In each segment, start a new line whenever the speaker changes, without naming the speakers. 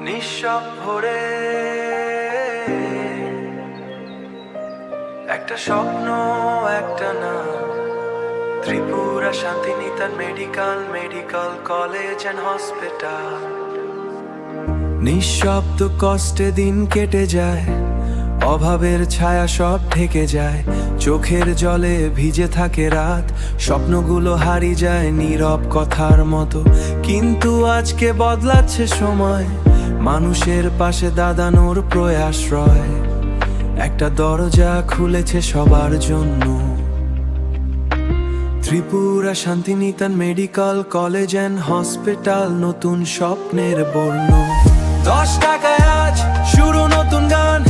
নিঃসব ভরে একটা স্বপ্ন, একটা না, Tripura Shantiniketan medical college and hospital. নিঃশব্দ কষ্টে দিন কেটে যায়, অভাবের ছায়া সব ঢেকে যায়, চোখের জলে ভিজে থাকে রাত, স্বপ্নগুলো হারিয়ে যায় নীরব কথার মতো। কিন্তু আজকে বদলাচ্ছে সময়, মানুষের পাশে দাঁড়ানোর প্রয়াস রয়, একটা দরজা খুলেছে সবার জন্য। Tripura Shantiniketan medical college and hospital, নতুন স্বপ্নের বর্ণ। 10 টাকায় আজ শুরু নতুন গান,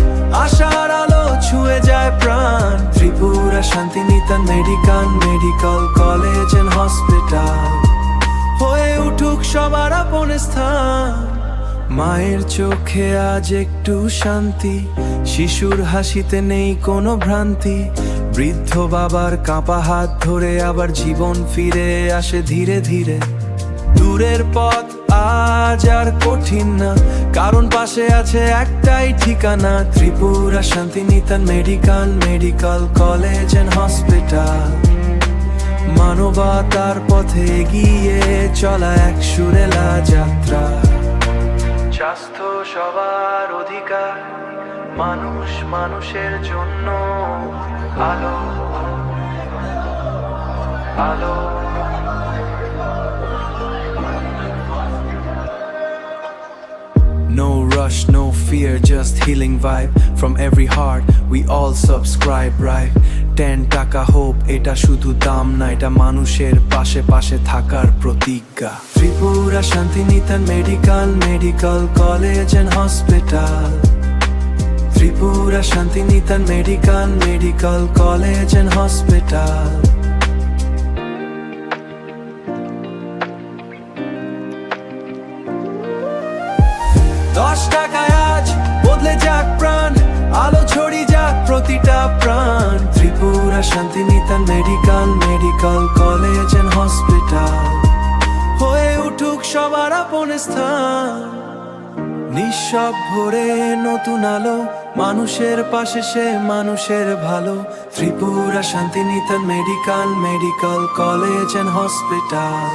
আশার আলো ছুঁয়ে যায় প্রাণ। Tripura Shantiniketan medical college and hospital হয়ে উঠুক সবার আপন স্থান। মায়ের চোখে আজ একটু শান্তি, শিশুর হাসিতে নেই কোনো ভ্রান্তি, বৃদ্ধ বাবার কাঁপা হাত ধরে আবার জীবন ফিরে আসে ধীরে ধীরে। দূরের পথ আজ আর কঠিন না, কারণ পাশে আছে একটাই ঠিকানা, Tripura Shantiniketan medical college and hospital. মানবতার পথে এগিয়ে চলা এক সুরেলা যাত্রা। স্বাস্থ্য সবার অধিকার, মানুষ মানুষের জন্য আলো আলো। No rush, no fear, just healing vibe from every heart. We all subscribe, right? 10 টাকা হোপ, এটা শুধু দাম না, এটা মানুষের পাশে পাশে থাকার প্রতিজ্ঞা। Tripura Shantiniketan medical college and hospital. Tripura Shantiniketan medical college and hospital. 10 টাকায় আজ বদলে যাক প্রাণ, আলো ছড়িয়ে যাক প্রতিটা প্রাণ। Tripura Shantiniketan medical college and hospital হয়ে উঠুক সবার আপন স্থান। নিঃসব ভরে নতুন আলো, মানুষের পাশে সে মানুষের ভালো। Tripura Shantiniketan medical college and hospital.